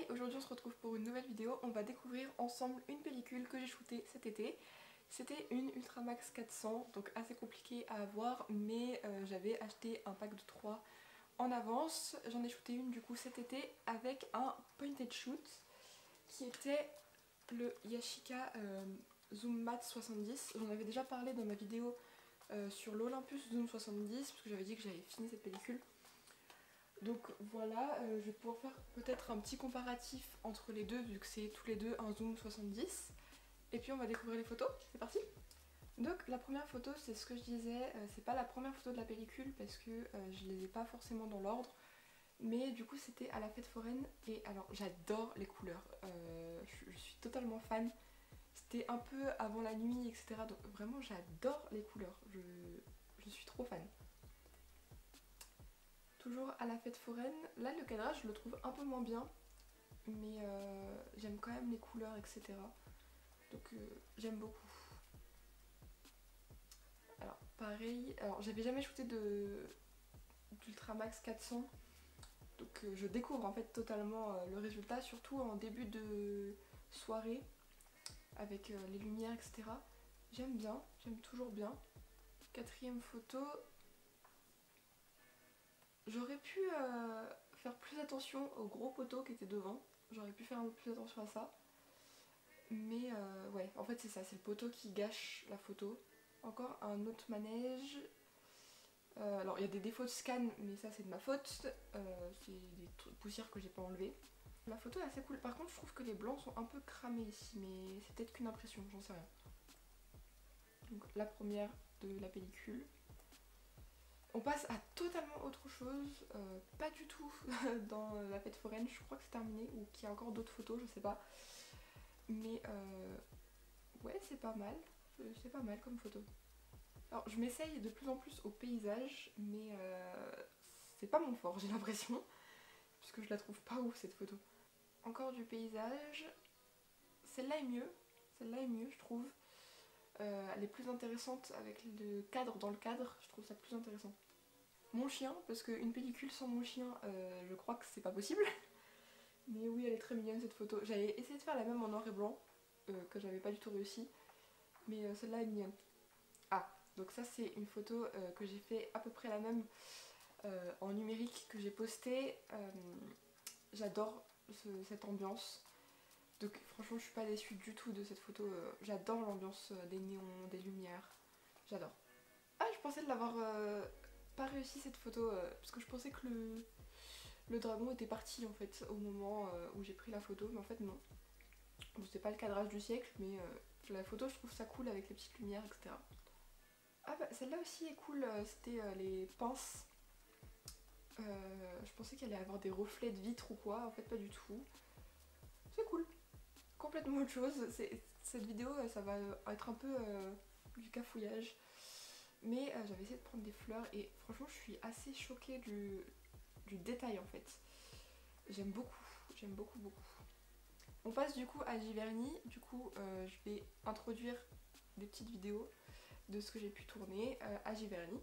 aujourd'hui on se retrouve pour une nouvelle vidéo. On va découvrir ensemble une pellicule que j'ai shootée cet été. C'était une Ultramax 400, donc assez compliqué à avoir, mais j'avais acheté un pack de 3 en avance. J'en ai shooté une du coup cet été avec un point and shoot qui était le Yashica Zoom Mat 70. J'en avais déjà parlé dans ma vidéo sur l'Olympus Zoom 70 parce que j'avais dit que j'avais fini cette pellicule. Donc voilà, je vais pouvoir faire peut-être un petit comparatif entre les deux vu que c'est tous les deux un zoom 70. Et puis on va découvrir les photos, c'est parti. Donc la première photo, c'est ce que je disais, c'est pas la première photo de la pellicule parce que je les ai pas forcément dans l'ordre. Mais du coup c'était à la fête foraine et alors j'adore les couleurs, je suis totalement fan. C'était un peu avant la nuit etc. Donc vraiment j'adore les couleurs, je suis trop fan. Toujours à la fête foraine. Là le cadrage je le trouve un peu moins bien, mais j'aime quand même les couleurs etc. Donc j'aime beaucoup. Alors pareil, alors j'avais jamais shooté d'Ultramax 400, donc je découvre en fait totalement le résultat, surtout en début de soirée avec les lumières etc. J'aime bien, j'aime toujours bien. Quatrième photo. J'aurais pu faire plus attention aux gros poteaux qui étaient devant. J'aurais pu faire un peu plus attention à ça. Mais ouais, en fait c'est ça, c'est le poteau qui gâche la photo. Encore un autre manège. Alors il y a des défauts de scan, mais ça c'est de ma faute. C'est des poussières que j'ai pas enlevées. La photo est assez cool. Par contre je trouve que les blancs sont un peu cramés ici, mais c'est peut-être qu'une impression, j'en sais rien. Donc la première de la pellicule. On passe à totalement autre chose, pas du tout dans la fête foraine, je crois que c'est terminé ou qu'il y a encore d'autres photos, je sais pas. Mais ouais c'est pas mal comme photo. Alors je m'essaye de plus en plus au paysage, mais c'est pas mon fort j'ai l'impression, puisque je la trouve pas ouf cette photo. Encore du paysage, celle-là est mieux je trouve. Elle est plus intéressante avec le cadre dans le cadre, je trouve ça plus intéressant. Mon chien, parce qu'une pellicule sans mon chien, je crois que c'est pas possible. Mais oui, elle est très mignonne cette photo. J'avais essayé de faire la même en noir et blanc, que j'avais pas du tout réussi. Mais celle-là est mignonne. Ah, donc ça c'est une photo que j'ai fait à peu près la même en numérique que j'ai postée. J'adore cette ambiance. Donc franchement je suis pas déçue du tout de cette photo. J'adore l'ambiance des néons, des lumières. J'adore. Ah, je pensais de l'avoir pas réussi cette photo parce que je pensais que le dragon était parti en fait au moment où j'ai pris la photo, mais en fait non. Bon, c'est pas le cadrage du siècle, mais la photo je trouve ça cool avec les petites lumières etc. Ah bah celle-là aussi est cool, c'était les pinces. Je pensais qu'elle allait avoir des reflets de vitre ou quoi, en fait pas du tout. C'est cool. Complètement autre chose. Cette vidéo ça va être un peu du cafouillage. Mais j'avais essayé de prendre des fleurs et franchement je suis assez choquée du détail en fait. J'aime beaucoup. On passe du coup à Giverny, du coup je vais introduire des petites vidéos de ce que j'ai pu tourner à Giverny.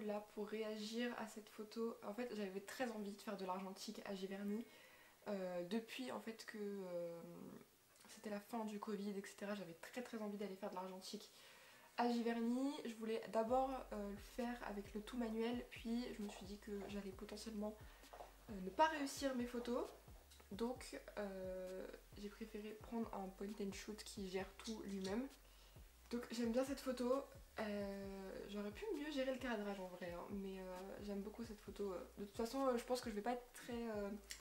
Là pour réagir à cette photo, en fait j'avais très envie de faire de l'argentique à Giverny depuis en fait que c'était la fin du Covid etc. J'avais très envie d'aller faire de l'argentique à Giverny. Je voulais d'abord le faire avec le tout manuel, puis je me suis dit que j'allais potentiellement ne pas réussir mes photos, donc j'ai préféré prendre un point and shoot qui gère tout lui-même. Donc j'aime bien cette photo, j'aurais pu mieux gérer le cadrage en vrai, hein, mais j'aime beaucoup cette photo. De toute façon je pense que je vais pas être très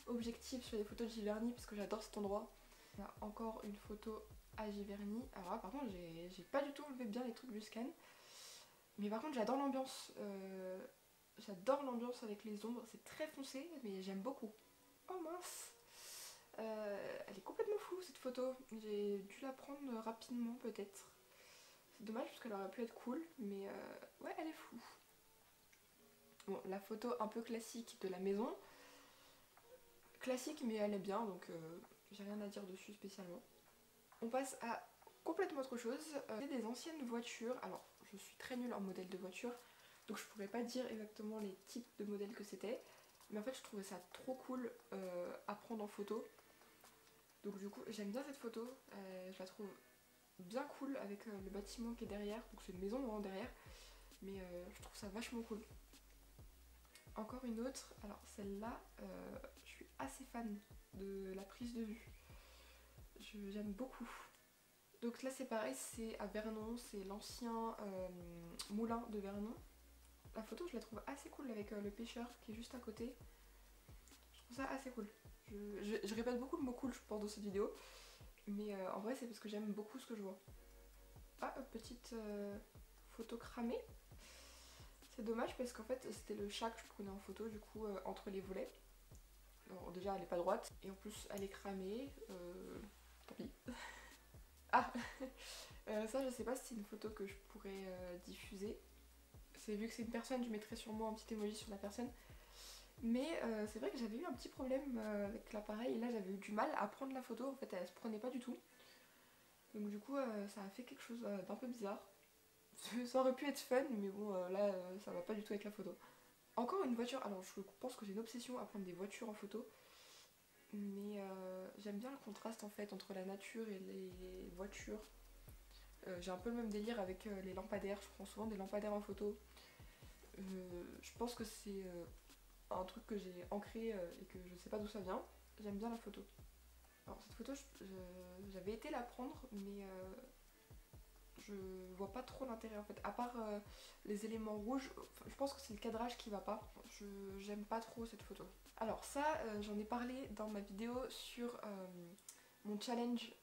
objective sur les photos de Giverny parce que j'adore cet endroit. Il y a encore une photo à Giverny. Alors là par contre j'ai pas du tout enlevé bien les trucs du scan, mais par contre j'adore l'ambiance. Avec les ombres, c'est très foncé mais j'aime beaucoup. Oh mince, elle est complètement floue cette photo, j'ai dû la prendre rapidement peut-être. C'est dommage parce qu'elle aurait pu être cool, mais ouais, elle est floue. Bon, la photo un peu classique de la maison. Classique, mais elle est bien, donc j'ai rien à dire dessus spécialement. On passe à complètement autre chose, c'est des anciennes voitures. Alors je suis très nulle en modèle de voiture, donc je pourrais pas dire exactement les types de modèles que c'était, mais en fait je trouvais ça trop cool à prendre en photo. Donc du coup j'aime bien cette photo, je la trouve bien cool avec le bâtiment qui est derrière, donc c'est une maison vraiment derrière, mais je trouve ça vachement cool. Encore une autre, alors celle-là, je suis assez fan de la prise de vue, j'aime beaucoup. Donc là c'est pareil, c'est à Vernon, c'est l'ancien moulin de Vernon. La photo je la trouve assez cool avec le pêcheur qui est juste à côté. Je trouve ça assez cool. Je répète beaucoup le mot cool je pense dans cette vidéo, mais en vrai c'est parce que j'aime beaucoup ce que je vois. Ah, petite photo cramée. C'est dommage parce qu'en fait c'était le chat que je prenais en photo du coup entre les volets. Alors déjà elle est pas droite et en plus elle est cramée, tant pis. Ah ça je sais pas si c'est une photo que je pourrais diffuser. Vu que c'est une personne, je mettrai sûrement un petit emoji sur la personne. Mais c'est vrai que j'avais eu un petit problème avec l'appareil et là j'avais eu du mal à prendre la photo, en fait elle se prenait pas du tout. Donc du coup ça a fait quelque chose d'un peu bizarre. Ça aurait pu être fun mais bon là ça va pas du tout avec la photo. Encore une voiture, alors je pense que j'ai une obsession à prendre des voitures en photo. Mais j'aime bien le contraste en fait entre la nature et les voitures. J'ai un peu le même délire avec les lampadaires, je prends souvent des lampadaires en photo. Je pense que c'est un truc que j'ai ancré et que je sais pas d'où ça vient. J'aime bien la photo. Alors cette photo, j'avais été la prendre, mais je vois pas trop l'intérêt en fait. À part les éléments rouges, je pense que c'est le cadrage qui va pas. J'aime pas trop cette photo. Alors ça, j'en ai parlé dans ma vidéo sur mon challenge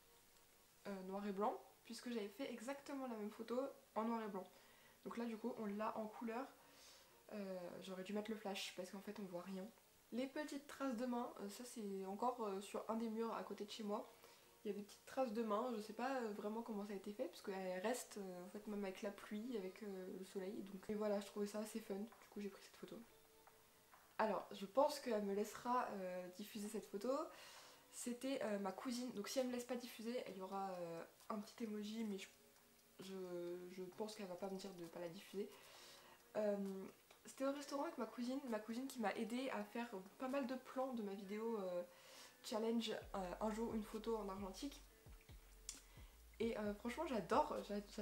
noir et blanc, puisque j'avais fait exactement la même photo en noir et blanc. Donc là du coup on l'a en couleur. J'aurais dû mettre le flash parce qu'en fait on voit rien. Les petites traces de main, ça c'est encore sur un des murs à côté de chez moi. Il y a des petites traces de main, je sais pas vraiment comment ça a été fait parce qu'elles restent en fait même avec la pluie, avec le soleil. Donc et voilà, je trouvais ça assez fun, du coup j'ai pris cette photo. Alors je pense qu'elle me laissera diffuser cette photo. C'était ma cousine, donc si elle me laisse pas diffuser, il y aura un petit emoji, mais je pense qu'elle va pas me dire de pas la diffuser. C'était au restaurant avec ma cousine qui m'a aidé à faire pas mal de plans de ma vidéo challenge un jour une photo en argentique. Et franchement j'adore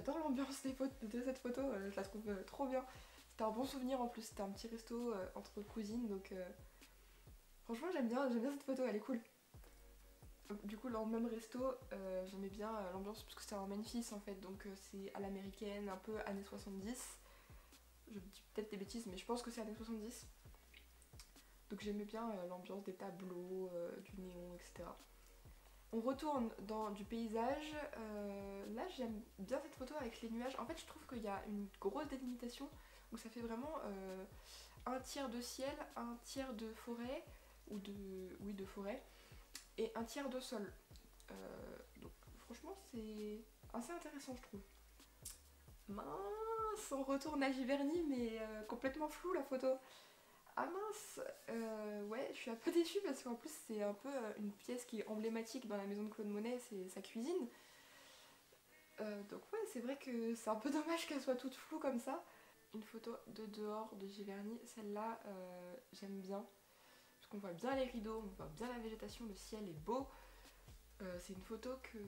l'ambiance de cette photo, je la trouve trop bien. C'était un bon souvenir en plus, c'était un petit resto entre cousines donc franchement j'aime bien cette photo, elle est cool. Du coup dans le même resto j'aimais bien l'ambiance parce que c'était en Memphis en fait, donc c'est à l'américaine, un peu années 70. Je dis peut-être des bêtises mais je pense que c'est années 70. Donc j'aimais bien l'ambiance des tableaux, du néon, etc. On retourne dans du paysage. Là j'aime bien cette photo avec les nuages. En fait je trouve qu'il y a une grosse délimitation. Donc ça fait vraiment un tiers de ciel, un tiers de forêt, ou de forêt, et un tiers de sol. Donc franchement c'est assez intéressant je trouve. Mince, on retourne à Giverny mais complètement flou la photo. Ah mince, ouais, je suis un peu déçue parce qu'en plus c'est un peu une pièce qui est emblématique dans la maison de Claude Monet, c'est sa cuisine. Donc ouais, c'est vrai que c'est un peu dommage qu'elle soit toute floue comme ça. Une photo de dehors de Giverny, celle-là j'aime bien. Parce qu'on voit bien les rideaux, on voit bien la végétation, le ciel est beau. C'est une photo que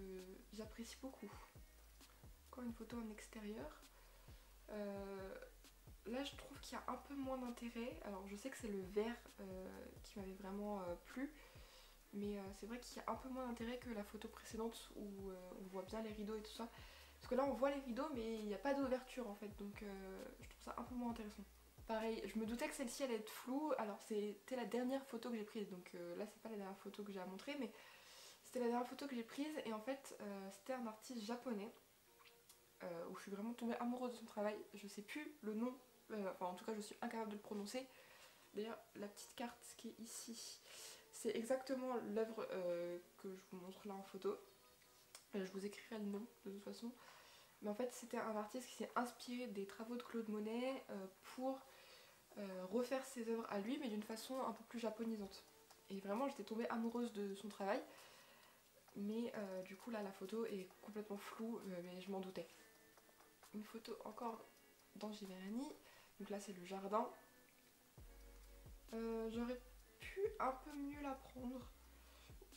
j'apprécie beaucoup. Encore une photo en extérieur. Là je trouve qu'il y a un peu moins d'intérêt. Alors je sais que c'est le vert qui m'avait vraiment plu, mais c'est vrai qu'il y a un peu moins d'intérêt que la photo précédente où on voit bien les rideaux et tout ça. Parce que là on voit les rideaux mais il n'y a pas d'ouverture en fait, donc je trouve ça un peu moins intéressant. Pareil, je me doutais que celle-ci allait être floue. Alors c'était la dernière photo que j'ai prise, donc là c'est pas la dernière photo que j'ai à montrer, mais c'était la dernière photo que j'ai prise et en fait c'était un artiste japonais où je suis vraiment tombée amoureuse de son travail. Je sais plus le nom, enfin en tout cas je suis incapable de le prononcer. D'ailleurs la petite carte qui est ici, c'est exactement l'œuvre que je vous montre là en photo. Je vous écrirai le nom de toute façon. Mais en fait c'était un artiste qui s'est inspiré des travaux de Claude Monet pour refaire ses œuvres à lui mais d'une façon un peu plus japonisante. Et vraiment j'étais tombée amoureuse de son travail. Mais du coup là la photo est complètement floue, mais je m'en doutais. Une photo encore dans Giverny, donc là c'est le jardin. J'aurais pu un peu mieux la prendre,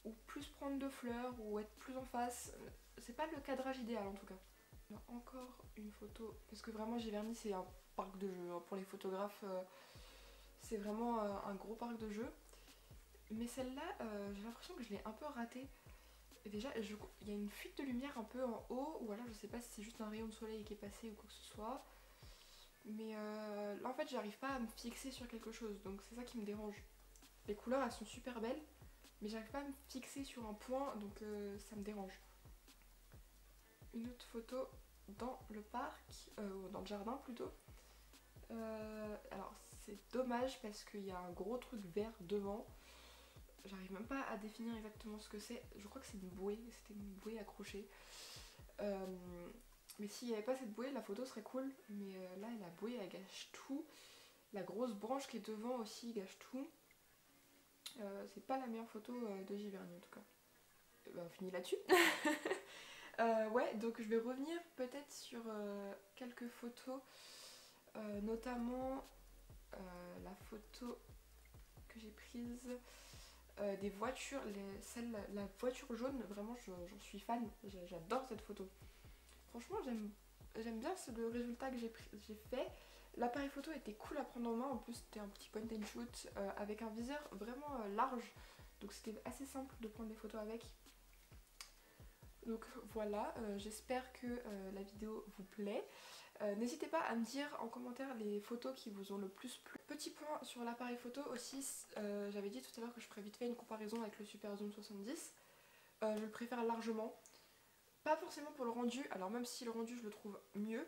ou plus prendre de fleurs, ou être plus en face. C'est pas le cadrage idéal en tout cas. Là, encore une photo, parce que vraiment Giverny c'est un parc de jeux, hein. Pour les photographes c'est vraiment un gros parc de jeux. Mais celle-là, j'ai l'impression que je l'ai un peu ratée. Et déjà, il y a une fuite de lumière un peu en haut, ou alors je sais pas si c'est juste un rayon de soleil qui est passé ou quoi que ce soit. Mais là en fait j'arrive pas à me fixer sur quelque chose, donc c'est ça qui me dérange. Les couleurs elles sont super belles, mais j'arrive pas à me fixer sur un point, donc ça me dérange. Une autre photo dans le parc, dans le jardin plutôt. Alors c'est dommage parce qu'il y a un gros truc vert devant. J'arrive même pas à définir exactement ce que c'est. Je crois que c'est une bouée, c'était une bouée accrochée. Mais s'il n'y avait pas cette bouée, la photo serait cool. Mais là, la bouée, elle gâche tout. La grosse branche qui est devant aussi gâche tout. C'est pas la meilleure photo de Giverny en tout cas. On finit là-dessus. Ouais, donc je vais revenir peut-être sur quelques photos. Notamment la photo que j'ai prise des voitures. La voiture jaune, vraiment j'en suis fan. J'adore cette photo. Franchement, j'aime bien le résultat que j'ai fait. L'appareil photo était cool à prendre en main. En plus, c'était un petit point and shoot avec un viseur vraiment large. Donc, c'était assez simple de prendre des photos avec. Donc voilà, j'espère que la vidéo vous plaît. N'hésitez pas à me dire en commentaire les photos qui vous ont le plus plu. Petit point sur l'appareil photo aussi, j'avais dit tout à l'heure que je ferais vite fait une comparaison avec le Super Zoom 70. Je le préfère largement. Pas forcément pour le rendu, alors même si le rendu je le trouve mieux,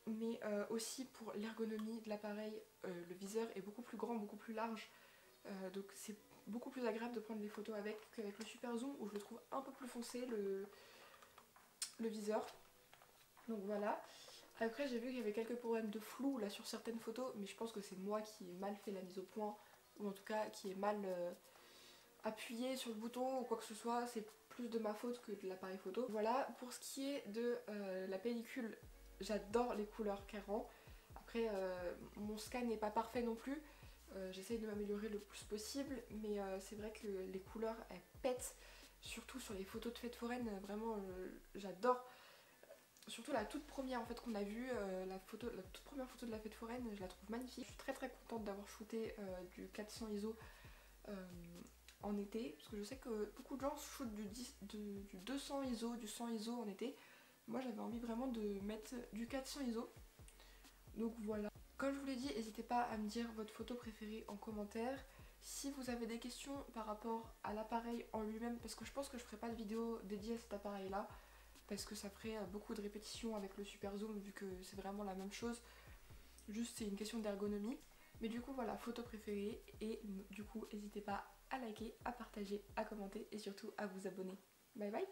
mais aussi pour l'ergonomie de l'appareil. Le viseur est beaucoup plus grand, beaucoup plus large, donc c'est beaucoup plus agréable de prendre les photos avec qu'avec le Super Zoom où je le trouve un peu plus foncé le viseur. Donc voilà. Après j'ai vu qu'il y avait quelques problèmes de flou là sur certaines photos, mais je pense que c'est moi qui ai mal fait la mise au point, ou en tout cas qui ai mal appuyé sur le bouton ou quoi que ce soit. C'est plus de ma faute que de l'appareil photo. Voilà, pour ce qui est de la pellicule, j'adore les couleurs qu'elle rend. Après mon scan n'est pas parfait non plus, j'essaye de m'améliorer le plus possible, mais c'est vrai que les couleurs elles pètent, surtout sur les photos de fête foraine. Vraiment j'adore. Surtout la toute première en fait qu'on a vue, la toute première photo de la fête foraine, je la trouve magnifique. Je suis très très contente d'avoir shooté du 400 ISO en été, parce que je sais que beaucoup de gens shootent du 200 ISO, du 100 ISO en été. Moi j'avais envie vraiment de mettre du 400 ISO. Donc voilà. Comme je vous l'ai dit, n'hésitez pas à me dire votre photo préférée en commentaire. Si vous avez des questions par rapport à l'appareil en lui-même, parce que je pense que je ferai pas de vidéo dédiée à cet appareil là, parce que ça ferait beaucoup de répétitions avec le Super Zoom vu que c'est vraiment la même chose. Juste c'est une question d'ergonomie. Mais du coup voilà, photo préférée, et du coup n'hésitez pas à liker, à partager, à commenter et surtout à vous abonner. Bye bye.